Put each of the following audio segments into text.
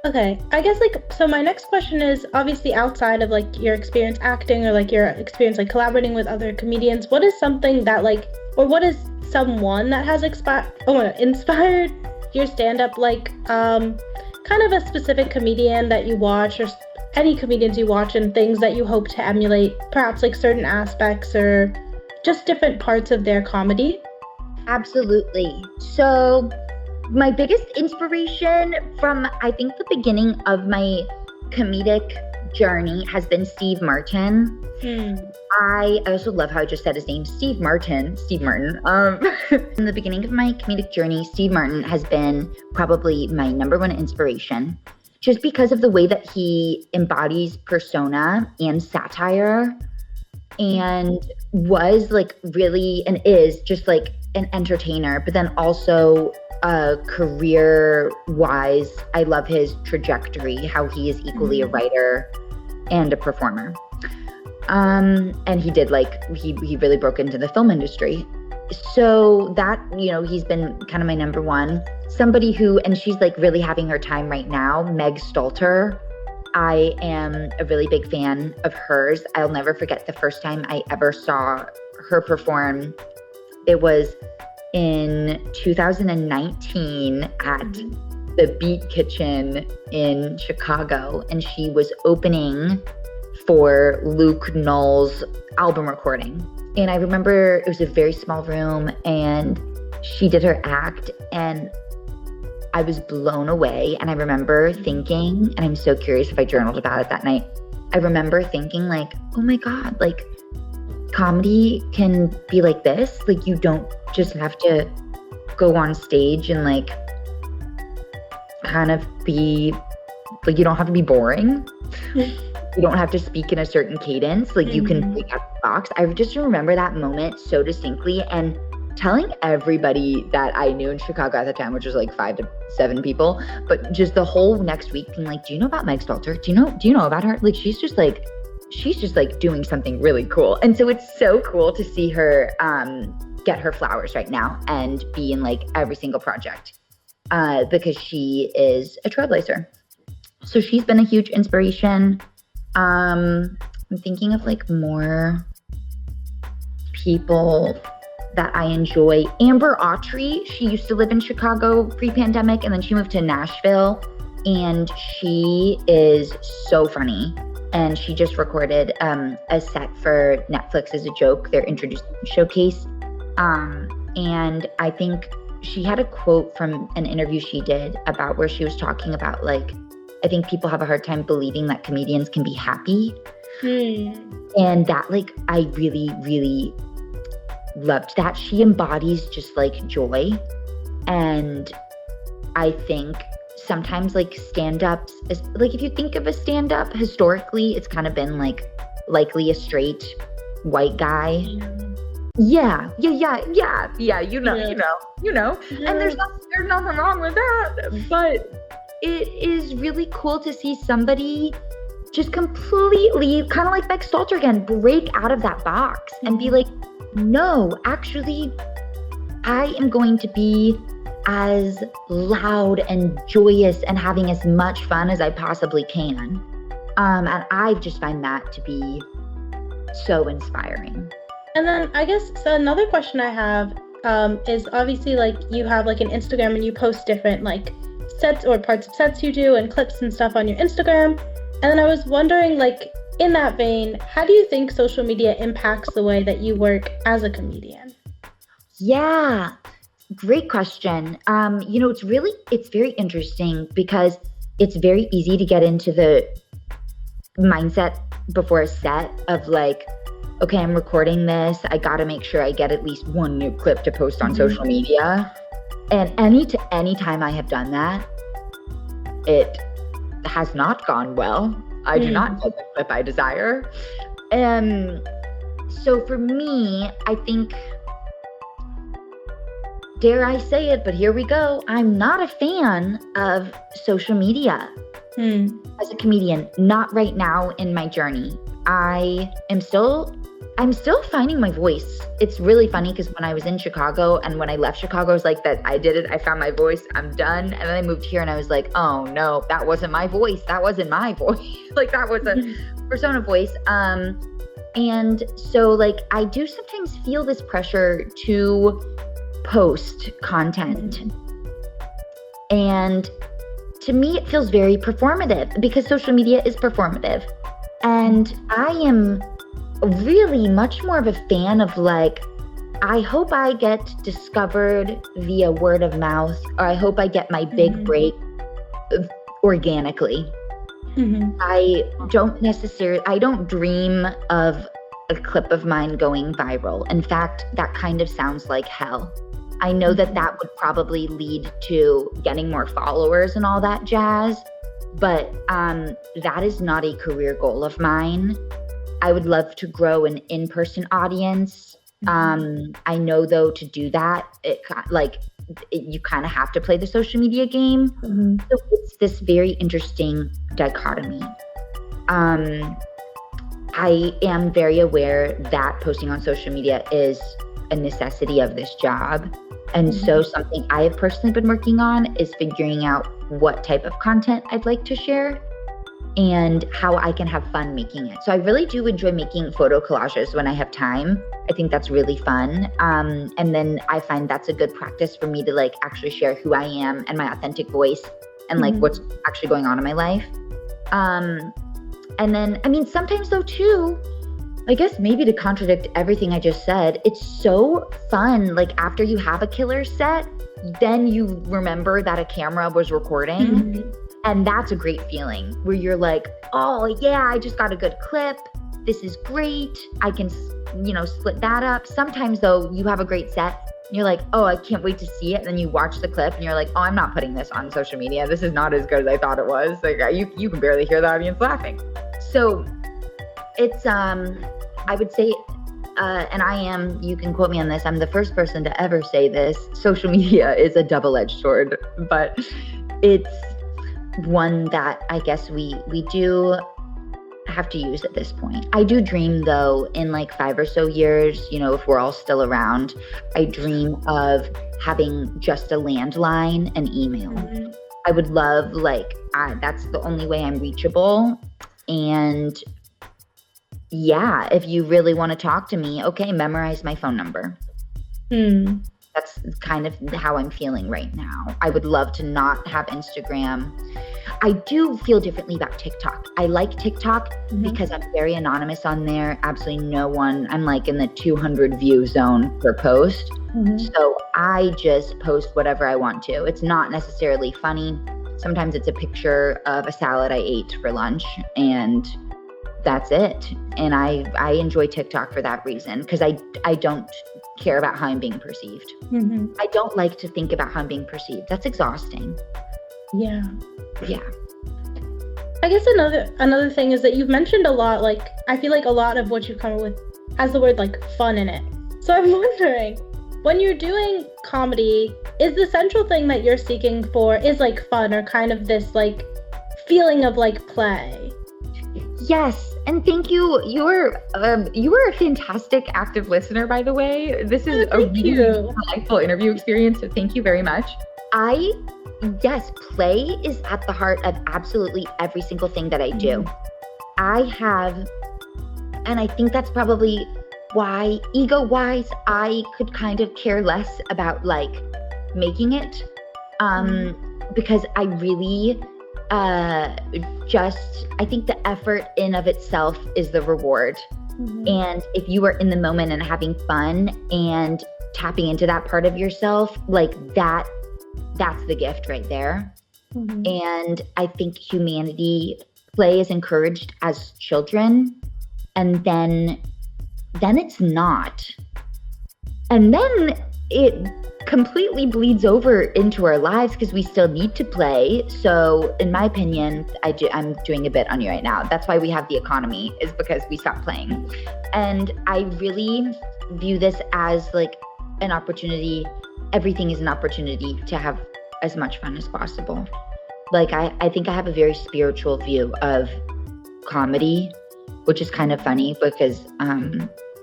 Okay, I guess so my next question is obviously outside of your experience acting or your experience collaborating with other comedians, what is something that or what is someone that has inspired your stand-up, kind of a specific comedian that you watch or any comedians you watch and things that you hope to emulate, perhaps certain aspects or just different parts of their comedy? Absolutely. So my biggest inspiration from, I think, the beginning of my comedic journey has been Steve Martin. I also love how I just said his name, Steve Martin. In the beginning of my comedic journey, Steve Martin has been probably my number one inspiration, just because of the way that he embodies persona and satire, and was really and is just an entertainer, but then also career-wise, I love his trajectory, how he is equally a writer and a performer. And he did he really broke into the film industry. So that, he's been kind of my number one. Somebody who, and she's really having her time right now, Meg Stalter. I am a really big fan of hers. I'll never forget the first time I ever saw her perform. It was in 2019 at the Beat Kitchen in Chicago, and she was opening for Luke Null's album recording. And I remember it was a very small room, and she did her act, and I was blown away. And I remember thinking, and I'm so curious if I journaled about it that night, I remember thinking oh my God, comedy can be like this. You don't just have to go on stage and kind of be you don't have to be boring. You don't have to speak in a certain cadence. You can think out the box. I just remember that moment so distinctly, and telling everybody that I knew in Chicago at the time, which was 5 to 7 people, but just the whole next week being do you know about Meg Stalter? Do you know about her? She's just doing something really cool. And so it's so cool to see her get her flowers right now and be in every single project because she is a trailblazer. So she's been a huge inspiration. I'm thinking of more people that I enjoy. Amber Autry, she used to live in Chicago pre-pandemic, and then she moved to Nashville, and she is so funny. And she just recorded a set for Netflix as a joke, their introducing showcase. And I think she had a quote from an interview she did about where she was talking about I think people have a hard time believing that comedians can be happy. And that I really, really loved that. She embodies just joy. And I think sometimes stand-ups, if you think of a stand-up historically, it's kind of been likely a straight white guy. Yeah. You know. And there's nothing wrong with that. But it is really cool to see somebody just completely, kind of like Meg Stalter again, break out of that box and be no, actually, I am going to be as loud and joyous and having as much fun as I possibly can. And I just find that to be so inspiring. And then I guess, so another question I have is obviously you have an Instagram and you post different sets or parts of sets you do and clips and stuff on your Instagram. And then I was wondering in that vein, how do you think social media impacts the way that you work as a comedian? Yeah, great question. It's very interesting because it's very easy to get into the mindset before a set of okay, I'm recording this. I got to make sure I get at least one new clip to post on social media. And any time I have done that, it has not gone well. I do not get the clip I desire. So for me, I think, dare I say it, but here we go. I'm not a fan of social media as a comedian, not right now in my journey. I am still I'm still finding my voice. It's really funny because when I was in Chicago and when I left Chicago, I was like, that I did it. I found my voice. I'm done. And then I moved here and I was like, oh no, that wasn't my voice. That wasn't my voice. Like that was a persona voice. And so like, I do sometimes feel this pressure to post content. And to me, it feels very performative because social media is performative. And I am really much more of a fan of like, I hope I get discovered via word of mouth, or I hope I get my big break organically. I don't dream of a clip of mine going viral. In fact, that kind of sounds like hell. I know that that would probably lead to getting more followers and all that jazz, but that is not a career goal of mine. I would love to grow an in-person audience. I know though, to do that, you kind of have to play the social media game. So it's this very interesting dichotomy. I am very aware that posting on social media is a necessity of this job. And so something I have personally been working on is figuring out what type of content I'd like to share and how I can have fun making it. So I really do enjoy making photo collages when I have time. I think that's really fun. And then I find that's a good practice for me to like actually share who I am and my authentic voice and like what's actually going on in my life. And then, I mean, sometimes though too, I guess maybe to contradict everything I just said, it's so fun. Like after you have a killer set, then you remember that a camera was recording. And that's a great feeling where you're like, oh yeah, I just got a good clip. This is great. I can, split that up. Sometimes though, you have a great set and you're like, oh, I can't wait to see it. And then you watch the clip and you're like, oh, I'm not putting this on social media. This is not as good as I thought it was. Like you can barely hear the audience laughing. So it's, I would say, and I am, you can quote me on this, I'm the first person to ever say this, social media is a double-edged sword, but it's one that I guess we do have to use at this point. I do dream though, in like 5 or so years, if we're all still around, I dream of having just a landline and email. I would love, that's the only way I'm reachable. And yeah, if you really want to talk to me, okay, memorize my phone number. That's kind of how I'm feeling right now. I would love to not have Instagram. I do feel differently about TikTok. I like TikTok because I'm very anonymous on there. Absolutely no one. I'm like in the 200 view zone per post. So I just post whatever I want to. It's not necessarily funny. Sometimes it's a picture of a salad I ate for lunch and that's it. And I enjoy TikTok for that reason because I don't care about how I'm being perceived. I don't like to think about how I'm being perceived. That's exhausting. Yeah. I guess another thing is that you've mentioned a lot, like, I feel like a lot of what you've come up with has the word like fun in it. So I'm wondering, when you're doing comedy, is the central thing that you're seeking for is like fun or kind of this like feeling of like play? Yes, and thank you. You were a fantastic active listener, by the way. This is a really delightful interview experience, so thank you very much. Yes, play is at the heart of absolutely every single thing that I do. I have, and I think that's probably why ego-wise, I could kind of care less about like making it, because I really I think the effort in of itself is the reward. And if you are in the moment and having fun and tapping into that part of yourself, like that's the gift right there. And I think play is encouraged as children, and then it's not. And then it completely bleeds over into our lives because we still need to play. So in my opinion, I'm doing a bit on you right now. That's why we have the economy, is because we stopped playing. And I really view this as like an opportunity. Everything is an opportunity to have as much fun as possible. Like I think I have a very spiritual view of comedy, which is kind of funny because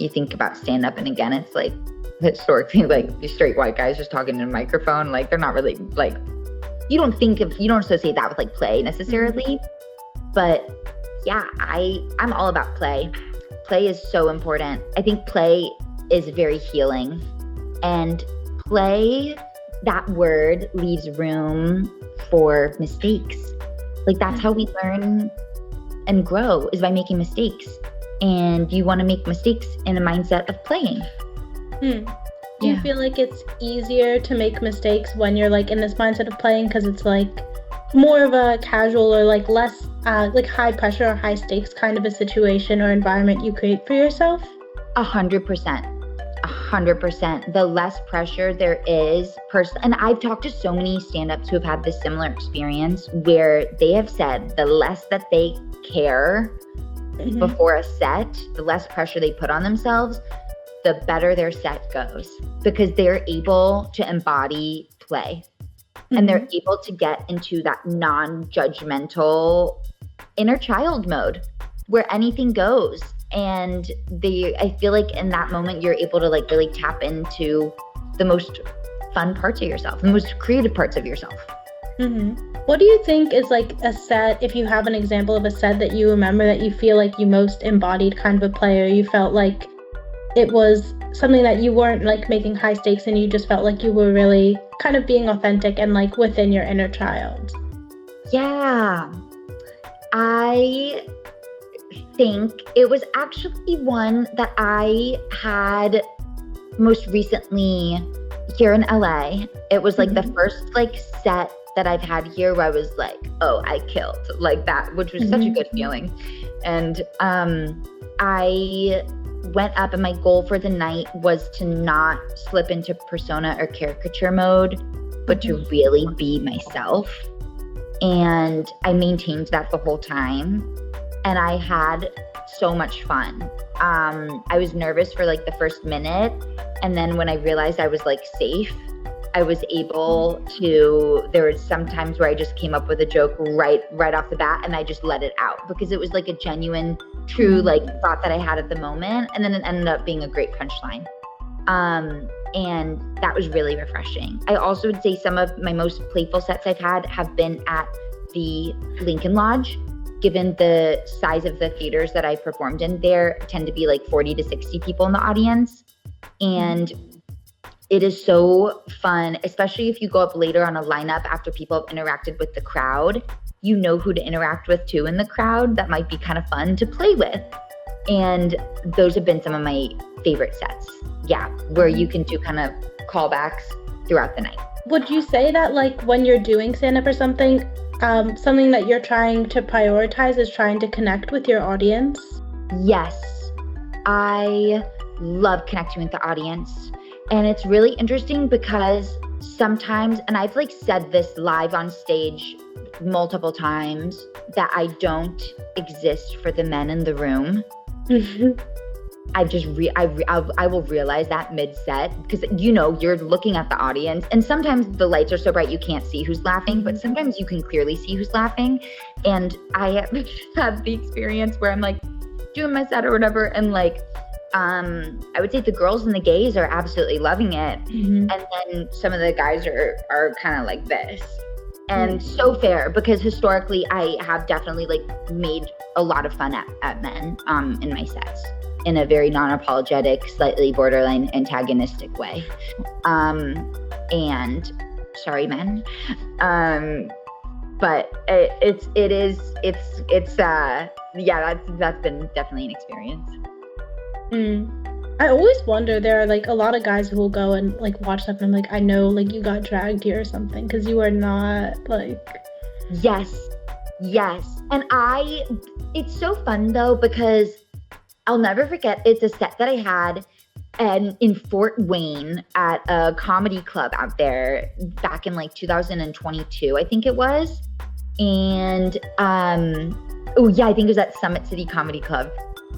you think about stand-up, and again, it's like historically, like these straight white guys just talking in a microphone, like they're not really like, you don't associate that with like play necessarily. But yeah, I'm all about play. Play is so important. I think play is very healing, and play, that word leaves room for mistakes. Like that's how we learn and grow, is by making mistakes. And you want to make mistakes in a mindset of playing. Do you feel like it's easier to make mistakes when you're like in this mindset of playing, because it's like more of a casual or like less like high pressure or high stakes kind of a situation or environment you create for yourself? 100%. The less pressure there is, and I've talked to so many stand-ups who have had this similar experience where they have said the less that they care before a set, the less pressure they put on themselves, the better their set goes, because they're able to embody play and they're able to get into that non-judgmental inner child mode where anything goes. And I feel like in that moment, you're able to like really tap into the most fun parts of yourself, the most creative parts of yourself. What do you think is like a set, if you have an example of a set that you remember that you feel like you most embodied kind of a play, or you felt like it was something that you weren't like making high stakes and you just felt like you were really kind of being authentic and like within your inner child? Yeah, I think it was actually one that I had most recently here in LA. It was like the first like set that I've had here where I was like, oh, I killed, like that, which was such a good feeling. And I went up, and my goal for the night was to not slip into persona or caricature mode, but to really be myself. And I maintained that the whole time. And I had so much fun. I was nervous for like the first minute. And then when I realized I was like safe, I was able to, there was some times where I just came up with a joke right off the bat, and I just let it out because it was like a genuine, true like thought that I had at the moment. And then it ended up being a great punchline. And that was really refreshing. I also would say some of my most playful sets I've had have been at the Lincoln Lodge. Given the size of the theaters that I've performed in, there tend to be like 40 to 60 people in the audience. And it is so fun, especially if you go up later on a lineup after people have interacted with the crowd. You know who to interact with too in the crowd. That might be kind of fun to play with. And those have been some of my favorite sets. Yeah, where you can do kind of callbacks throughout the night. Would you say that like when you're doing stand-up or something, something that you're trying to prioritize is trying to connect with your audience? Yes, I love connecting with the audience. And it's really interesting because sometimes, and I've like said this live on stage multiple times, that I don't exist for the men in the room. I will realize that mid-set, because you're looking at the audience, and sometimes the lights are so bright you can't see who's laughing, but sometimes you can clearly see who's laughing. And I have had the experience where I'm like doing my set or whatever, and like I would say the girls and the gays are absolutely loving it, and then some of the guys are kind of like this. And so fair, because historically I have definitely like made a lot of fun at men in my sets in a very non-apologetic, slightly borderline antagonistic way. And sorry, men. But that's been definitely an experience. I always wonder, there are like a lot of guys who will go and like watch stuff, and I'm like, I know like you got dragged here or something, because you are not like. Yes. And it's so fun though, because I'll never forget, it's a set that I had in Fort Wayne at a comedy club out there back in like 2022, I think it was. And I think it was at Summit City Comedy Club.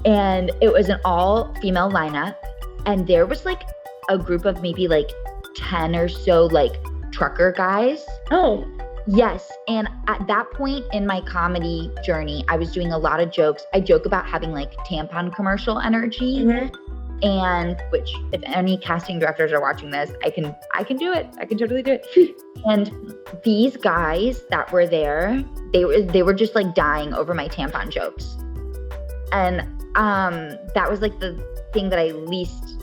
And it was an all-female lineup. And there was like a group of maybe like 10 or so like trucker guys. Oh. Yes. And at that point in my comedy journey, I was doing a lot of jokes. I joke about having like tampon commercial energy. And which, if any casting directors are watching this, I can do it. I can totally do it. And these guys that were there, they were just like dying over my tampon jokes. And that was like the thing that I least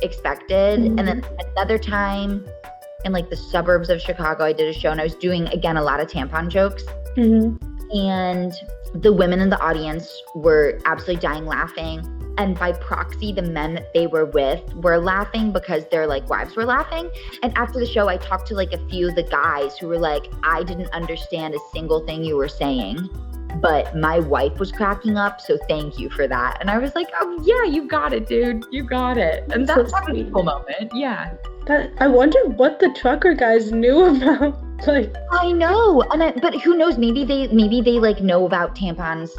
expected. And then another time in like the suburbs of Chicago, I did a show and I was doing, again, a lot of tampon jokes. And the women in the audience were absolutely dying laughing. And by proxy, the men that they were with were laughing because their like wives were laughing. And after the show, I talked to like a few of the guys who were like, I didn't understand a single thing you were saying, but my wife was cracking up, so thank you for that. And I was like, oh yeah, you got it, dude. You got it. And that's a beautiful moment. Yeah. I wonder what the trucker guys knew about. Like, I know. But who knows? Maybe they like know about tampons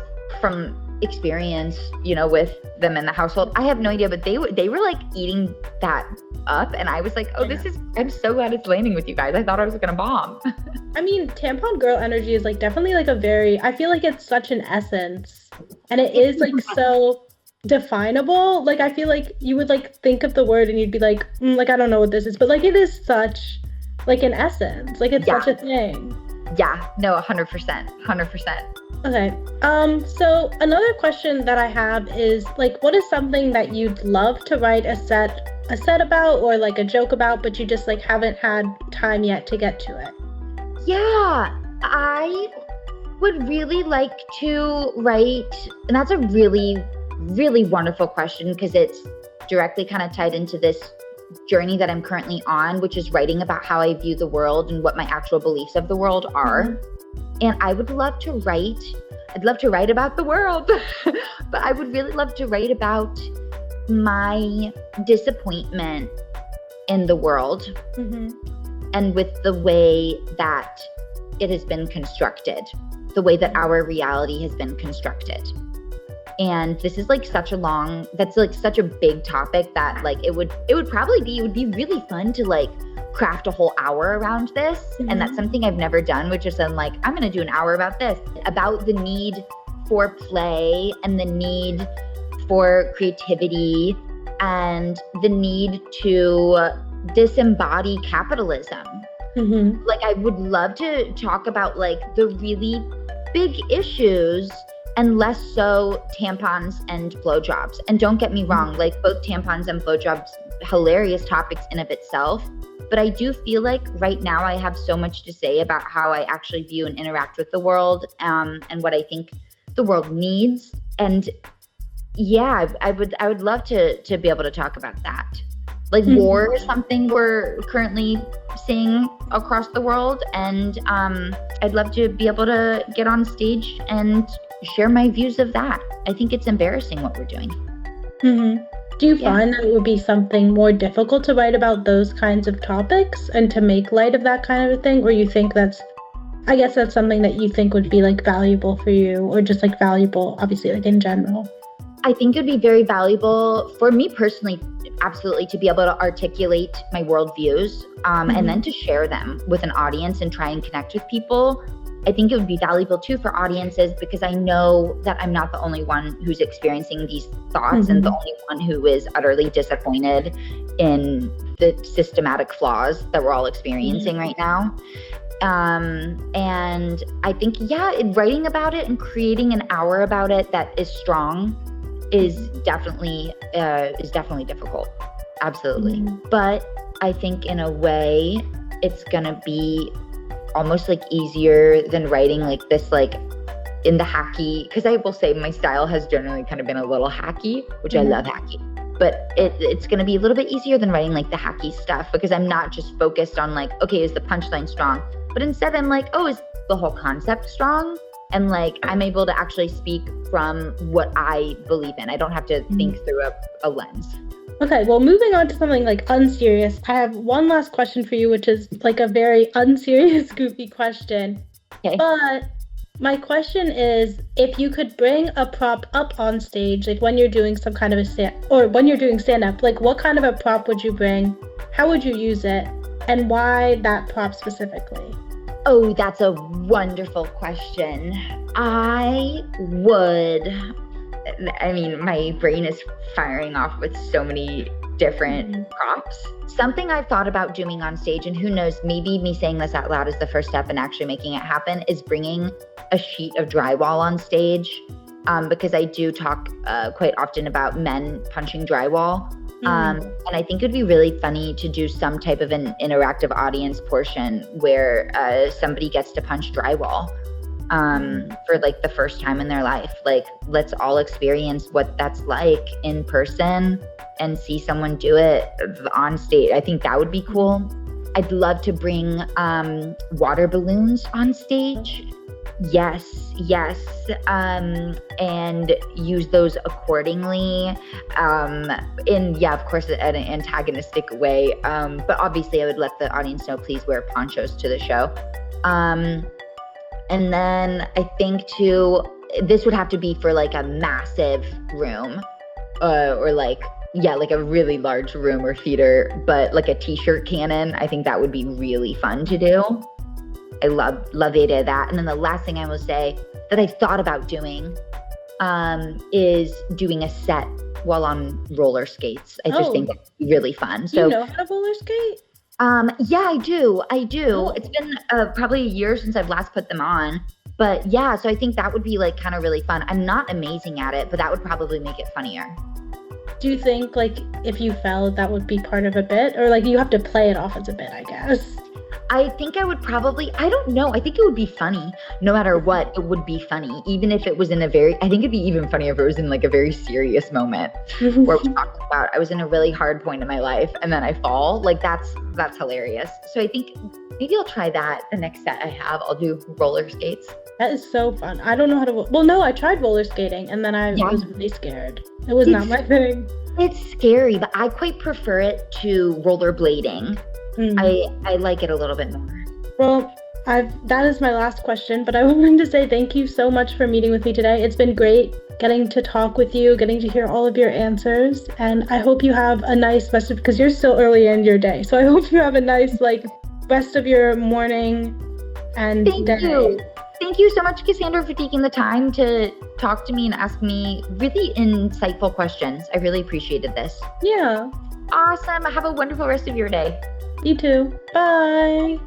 from experience, you know, with them in the household. I have no idea, but they were like eating that up, and I was like, oh, I'm so glad it's landing with you guys. I thought I was gonna bomb. I mean, tampon girl energy is like definitely like I feel like it's such an essence, and it is like so definable. Like, I feel like you would like think of the word and you'd be like, like, I don't know what this is, but like it is such like an essence. Like, it's such a thing. Yeah, no, 100%. Okay. So another question that I have is like, what is something that you'd love to write a set about or like a joke about, but you just like haven't had time yet to get to it? Yeah, I would really like to write, and that's a really, really wonderful question because it's directly kind of tied into this journey that I'm currently on, which is writing about how I view the world and what my actual beliefs of the world are. And I would love to write, I'd love to write about the world, but I would really love to write about my disappointment in the world and with the way that it has been constructed, the way that our reality has been constructed. And this is like such a big topic that like it would be really fun to like craft a whole hour around this. And that's something I've never done, which is I'm like, I'm going to do an hour about this, about the need for play and the need for creativity and the need to disembody capitalism. Like, I would love to talk about like the really big issues and less so tampons and blowjobs. And don't get me wrong, like both tampons and blowjobs, hilarious topics in of itself. But I do feel like right now I have so much to say about how I actually view and interact with the world, and what I think the world needs. And yeah, I would love to be able to talk about that. Like war is something we're currently seeing across the world, and I'd love to be able to get on stage and share my views of that. I think it's embarrassing what we're doing. Do you find that it would be something more difficult to write about those kinds of topics and to make light of that kind of a thing? Or you think that's something that you think would be like valuable for you, or just like valuable, obviously, like in general? I think it would be very valuable for me personally, absolutely, to be able to articulate my worldviews and then to share them with an audience and try and connect with people. I think it would be valuable too for audiences because I know that I'm not the only one who's experiencing these thoughts and the only one who is utterly disappointed in the systematic flaws that we're all experiencing right now. And I think, writing about it and creating an hour about it that is strong is definitely difficult. Absolutely. But I think in a way it's gonna be almost like easier than writing like this, like in the hacky, because I will say my style has generally kind of been a little hacky, which I love hacky, but it's going to be a little bit easier than writing like the hacky stuff because I'm not just focused on like, okay, is the punchline strong? But instead I'm like, oh, is the whole concept strong? And like, I'm able to actually speak from what I believe in. I don't have to think through a lens. Okay, well, moving on to something like unserious, I have one last question for you, which is like a very unserious, goofy question. Okay. But my question is, if you could bring a prop up on stage, like when you're doing some kind of when you're doing stand-up, like what kind of a prop would you bring? How would you use it? And why that prop specifically? Oh, that's a wonderful question. I would I mean, my brain is firing off with so many different props. Something I've thought about doing on stage, and who knows, maybe me saying this out loud is the first step in actually making it happen, is bringing a sheet of drywall on stage. Because I do talk quite often about men punching drywall. And I think it'd be really funny to do some type of an interactive audience portion where somebody gets to punch drywall for like the first time in their life. Like, let's all experience what that's like in person and see someone do it on stage. I think that would be cool. I'd love to bring water balloons on stage. Yes. And use those accordingly. Of course, in an antagonistic way. But obviously, I would let the audience know, please wear ponchos to the show. And then I think too, this would have to be for like a massive room, or like a really large room or theater, but like a t-shirt cannon. I think that would be really fun to do. I love the idea of that. And then the last thing I will say that I've thought about doing is doing a set while on roller skates. I just think it's really fun. So, you know how to roller skate? Yeah, I do. Oh. It's been probably a year since I've last put them on. But yeah, so I think that would be like kind of really fun. I'm not amazing at it, but that would probably make it funnier. Do you think like if you fell, that would be part of a bit? Or like you have to play it off as a bit, I guess? I think I would probably, I don't know. I think it would be funny. No matter what, it would be funny. Even if it was I think it'd be even funny if it was in like a very serious moment where we talked about, I was in a really hard point in my life and then I fall. Like that's hilarious. So I think maybe I'll try that the next set I have. I'll do roller skates. That is so fun. I don't know how to, well, no, I tried roller skating and then I was really scared. It was not my thing. It's scary, but I quite prefer it to rollerblading. I like it a little bit more. Well, that is my last question, but I wanted to say thank you so much for meeting with me today. It's been great getting to talk with you, getting to hear all of your answers, and I hope you have a nice because you're still early in your day, so I hope you have a nice rest of your morning and day. Thank you. Thank you so much, Cassandra, for taking the time to talk to me and ask me really insightful questions. I really appreciated this. Yeah. Awesome. Have a wonderful rest of your day. You too. Bye.